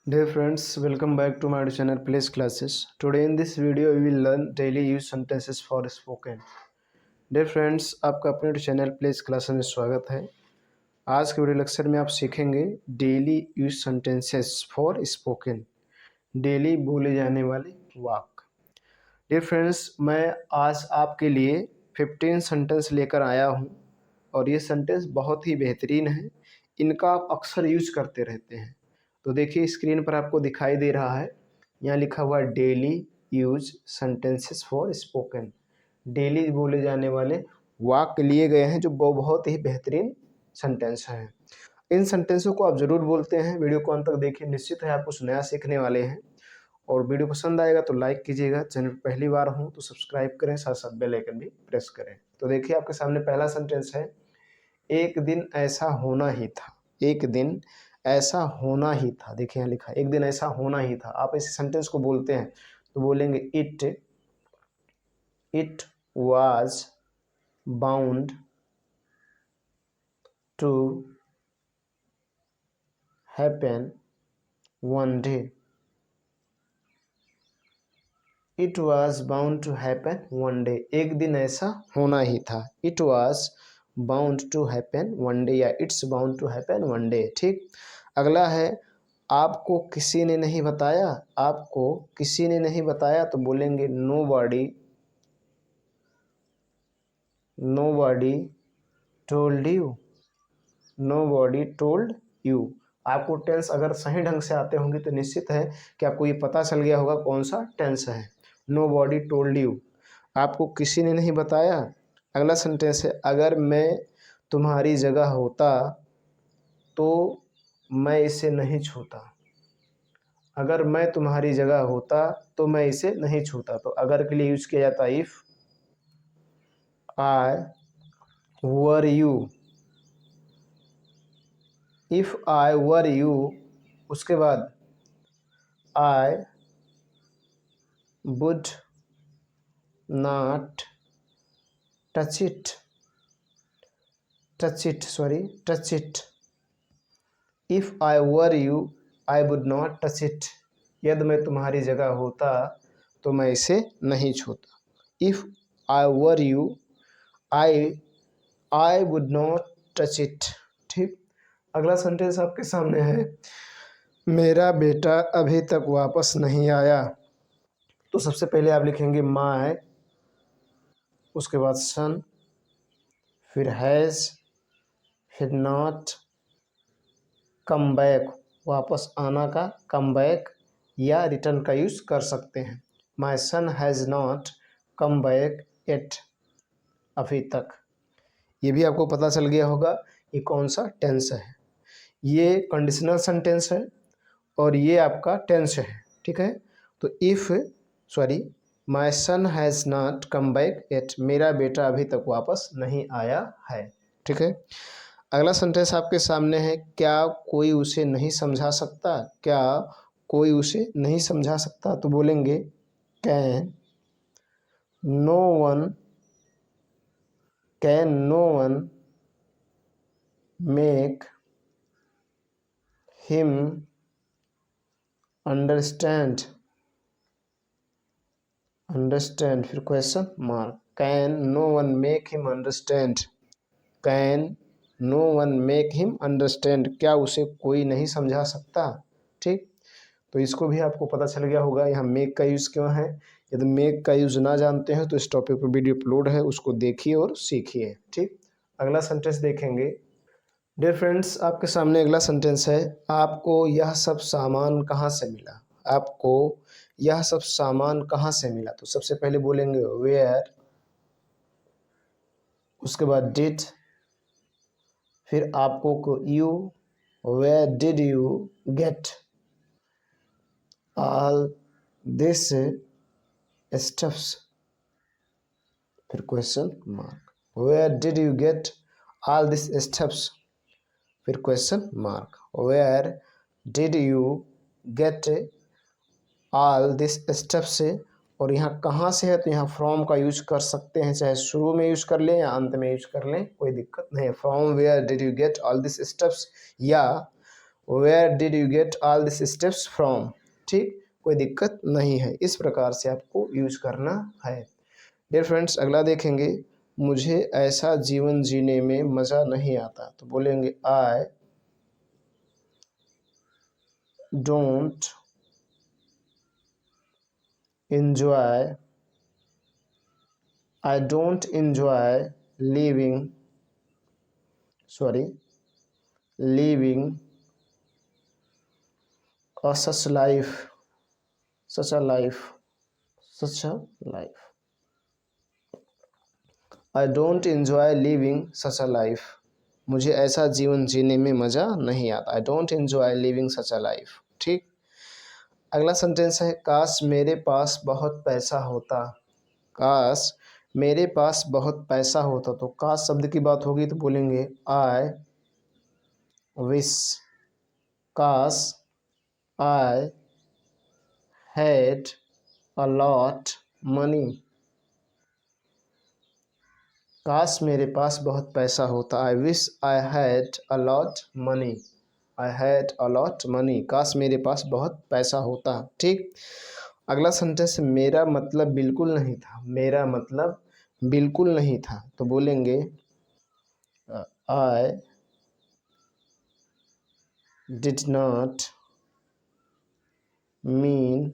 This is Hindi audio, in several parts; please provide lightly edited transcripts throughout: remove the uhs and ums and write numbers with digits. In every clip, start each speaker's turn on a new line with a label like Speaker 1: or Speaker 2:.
Speaker 1: Dear friends, welcome back to my channel Place Classes. Today in this video we will learn daily use sentences for spoken. Dear friends, आपका अपने चैनल प्लेस क्लासेस में स्वागत है। आज के वीडियो लेक्चर में आप सीखेंगे daily use sentences for spoken, daily बोले जाने वाले वाक्य। डियर फ्रेंड्स, मैं आज आपके लिए 15 सेंटेंस लेकर आया हूँ और ये सेंटेंस बहुत ही बेहतरीन है। इनका आप अक्सर यूज करते रहते हैं। तो देखिए स्क्रीन पर आपको दिखाई दे रहा है, यहाँ लिखा हुआ है daily use sentences for spoken. Daily बोले जाने वाले वाक्य लिए गए हैं जो बहुत ही बेहतरीन सेंटेंस हैं। इन सेंटेंसों को आप ज़रूर बोलते हैं। वीडियो को अंत तक देखिए, निश्चित है आप कुछ नया सीखने वाले हैं। और वीडियो पसंद आएगा तो लाइक कीजिएगा, चैनल पर पहली बार हो तो सब्सक्राइब करें, साथ साथ बेल आइकन भी प्रेस करें। तो देखिए आपके सामने पहला सेंटेंस है, एक दिन ऐसा होना ही था। एक दिन ऐसा होना ही था। देखिए यहाँ लिखा है एक दिन ऐसा होना ही था। आप इस सेंटेंस को बोलते हैं तो बोलेंगे it was bound to happen one day. It was bound to happen one day. एक दिन ऐसा होना ही था। It was bound to happen one day या it's bound to happen one day. ठीक। अगला है, आपको किसी ने नहीं बताया। आपको किसी ने नहीं बताया तो बोलेंगे nobody told you. Nobody told you. आपको टेंस अगर सही ढंग से आते होंगे तो निश्चित है कि आपको ये पता चल गया होगा कौन सा टेंस है। नोबॉडी टोल्ड यू, आपको किसी ने नहीं बताया। अगला सेंटेंस है, अगर मैं तुम्हारी जगह होता तो मैं इसे नहीं छूता। अगर मैं तुम्हारी जगह होता तो मैं इसे नहीं छूता। तो अगर के लिए यूज किया जाता है if I were you. If I were you, उसके बाद आई would not touch it. If I were you I would not touch it. यदि मैं तुम्हारी जगह होता तो मैं इसे नहीं छूता। If I were you I would not touch it. ठीक। अगला सेंटेंस आपके सामने है, मेरा बेटा अभी तक वापस नहीं आया। तो सबसे पहले आप लिखेंगे माय, उसके बाद सन, फिर हैज़, फिर नॉट, कम बैक, वापस आना का कम बैक या रिटर्न का यूज़ कर सकते हैं। My son has not come back eight, अभी तक। ये भी आपको पता चल गया होगा ये कौन सा टेंस है। ये कंडीशनल सेंटेंस है और ये आपका टेंस है। ठीक है। तो my son has not come back eight, मेरा बेटा अभी तक वापस नहीं आया है। ठीक है। अगला सेंटेंस आपके सामने है, क्या कोई उसे नहीं समझा सकता। क्या कोई उसे नहीं समझा सकता तो बोलेंगे can no one make him understand. फिर question mark. Can no one make him understand. Can no one make him understand, क्या उसे कोई नहीं समझा सकता। ठीक। तो इसको भी आपको पता चल गया होगा यहाँ मेक का यूज़ क्यों है। यदि मेक का यूज़ ना जानते हैं तो इस टॉपिक पर वीडियो अपलोड है, उसको देखिए और सीखिए। ठीक। अगला सेंटेंस देखेंगे। डियर फ्रेंड्स, आपके सामने अगला सेंटेंस है, आपको यह सब सामान कहाँ से मिला। आपको यह सब सामान कहाँ से मिला। तो सबसे पहले बोलेंगे वेयर, उसके बाद डिड, फिर आपको को you, where did you get all this stuffs, फिर question mark. Where did you get all this stuffs, फिर question mark. Where did you get all this stuffs, और यहाँ कहाँ से है तो यहाँ फ्रॉम का यूज कर सकते हैं, चाहे शुरू में यूज कर लें या अंत में यूज कर लें, कोई दिक्कत नहीं है। From where did you get all this stuffs या where did you get all this steps from. ठीक, कोई दिक्कत नहीं है, इस प्रकार से आपको यूज करना है। डियर फ्रेंड्स, अगला देखेंगे, मुझे ऐसा जीवन जीने में मज़ा नहीं आता, तो बोलेंगे I don't enjoy I don't enjoy sorry living a such a life such a life I don't enjoy living such a life। मुझे ऐसा जीवन जीने में मज़ा नहीं आता। I don't enjoy living such a life। ठीक, अगला सेंटेंस है, काश मेरे पास बहुत पैसा होता। काश मेरे पास बहुत पैसा होता, तो काश शब्द की बात होगी तो बोलेंगे आई विश। काश आई हैड अ लॉट मनी। काश मेरे पास बहुत पैसा होता। I wish I had a lot money. I had a lot money. काश मेरे पास बहुत पैसा होता। ठीक, अगला सेंटेंस, मेरा मतलब बिल्कुल नहीं था। मेरा मतलब बिल्कुल नहीं था, तो बोलेंगे I did not mean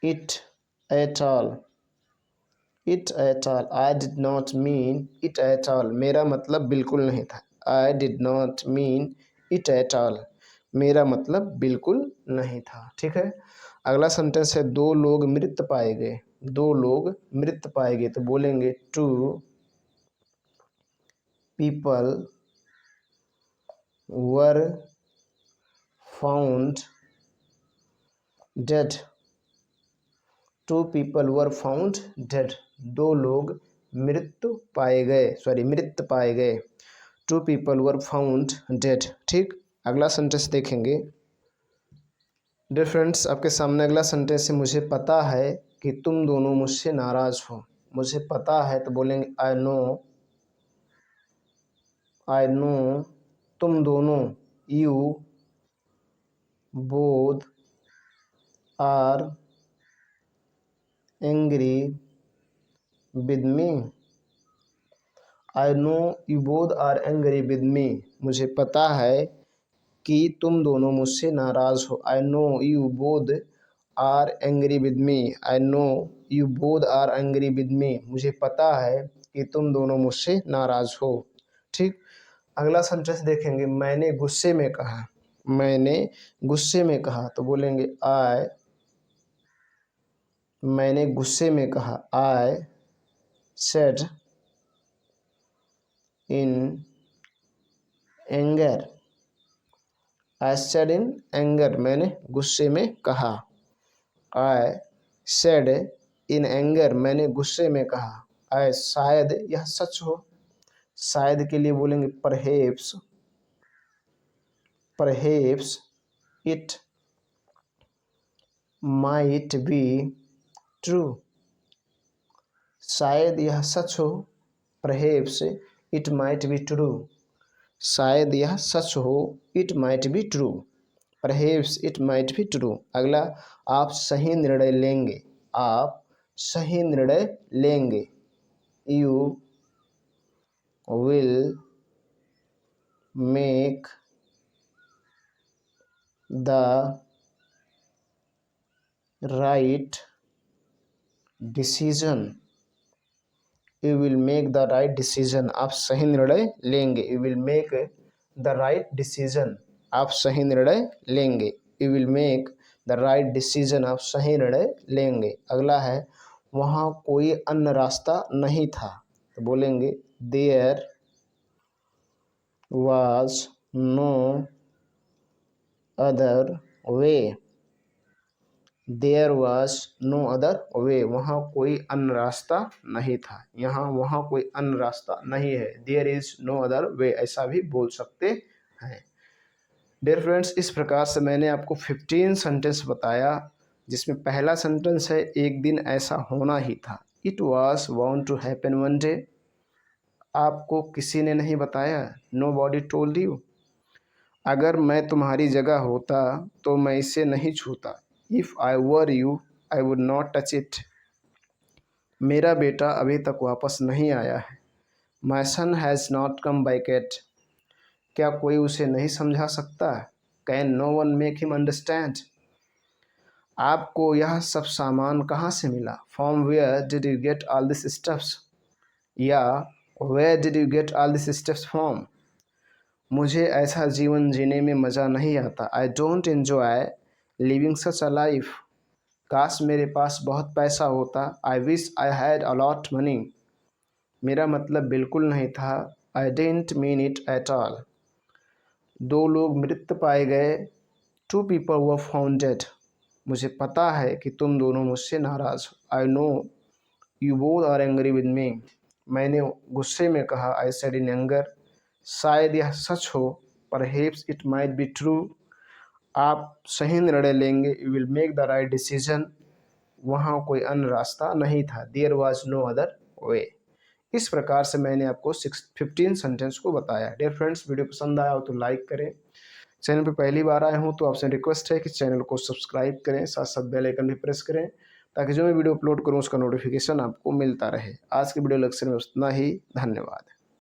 Speaker 1: it at all. It at all. I did not mean it at all. मेरा मतलब बिल्कुल नहीं था। I did not mean it at all. मेरा मतलब बिल्कुल नहीं था। ठीक है, अगला सेंटेंस है, दो लोग मृत पाए गए। दो लोग मृत पाए गए, तो बोलेंगे two people were found dead. Two people were found dead. दो लोग मृत पाए गए। Two people were found dead. ठीक, अगला सेंटेंस देखेंगे। डियर फ्रेंड्स, आपके सामने अगला सेंटेंस है, मुझे पता है कि तुम दोनों मुझसे नाराज हो। मुझे पता है, तो बोलेंगे आई नो तुम दोनों, you both are angry with me. I know you both are angry with me. मुझे पता है कि तुम दोनों मुझसे नाराज हो। I know you both are angry with me. I know you both are angry with me. मुझे पता है कि तुम दोनों मुझसे नाराज हो। ठीक, अगला सेंटेंस देखेंगे, मैंने गुस्से में कहा। मैंने गुस्से में कहा, तो बोलेंगे मैंने गुस्से में कहा। I said in anger. I said in anger. मैंने गुस्से में कहा। I said in anger. मैंने गुस्से में कहा। आई, शायद यह सच हो। शायद के लिए बोलेंगे perhaps. Perhaps it might be true. शायद यह सच हो। Perhaps it might be true. शायद यह सच हो। It might be true. Perhaps it might be true. अगला, आप सही निर्णय लेंगे। आप सही निर्णय लेंगे। You will make the right decision. You will make the right decision. आप सही निर्णय लेंगे। You will make the right decision. आप सही निर्णय लेंगे। You will make the right decision. आप सही निर्णय लेंगे। अगला है, वहाँ कोई अन्य रास्ता नहीं था, तो बोलेंगे there was no other way. There was no other way. वहाँ कोई अन्य रास्ता नहीं था। वहाँ कोई अन्य रास्ता नहीं है। There is no other way, ऐसा भी बोल सकते हैं। डियर फ्रेंड्स, इस प्रकार से मैंने आपको 15 सेंटेंस बताया, जिसमें पहला सेंटेंस है, एक दिन ऐसा होना ही था। It was bound to happen one day. आपको किसी ने नहीं बताया, नो बॉडी टोल्ड यू। अगर मैं तुम्हारी जगह होता तो मैं इसे नहीं छूता। If I were you I would not touch it. मेरा बेटा अभी तक वापस नहीं आया है। My son has not come back at. क्या कोई उसे नहीं समझा सकता? Can no one make him understand. आपको यह सब सामान कहाँ से मिला? From where did you get all this stuffs. या where did you get all this stuffs from. मुझे ऐसा जीवन जीने में मज़ा नहीं आता। I don't enjoy living such a life. काश मेरे पास बहुत पैसा होता। I wish I had a lot money. मेरा मतलब बिल्कुल नहीं था। I didn't mean it at all. दो लोग मृत पाए गए। Two people were found dead. मुझे पता है कि तुम दोनों मुझसे नाराज़ हो। I know you both are angry with me. मैंने गुस्से में कहा। I said in anger. शायद यह सच हो। Perhaps it might be true. आप सही निर्णय लेंगे। You will make the right decision. वहाँ कोई अन्य रास्ता नहीं था। There was no other way. इस प्रकार से मैंने आपको 15 सेंटेंस को बताया। डियर फ्रेंड्स, वीडियो पसंद आया हो तो लाइक करें। चैनल पर पहली बार आए हों तो आपसे रिक्वेस्ट है कि चैनल को सब्सक्राइब करें, साथ साथ बेल आइकन भी प्रेस करें ताकि जो मैं वीडियो अपलोड करूं उसका नोटिफिकेशन आपको मिलता रहे। आज की वीडियो लेक्चर में उतना ही। धन्यवाद।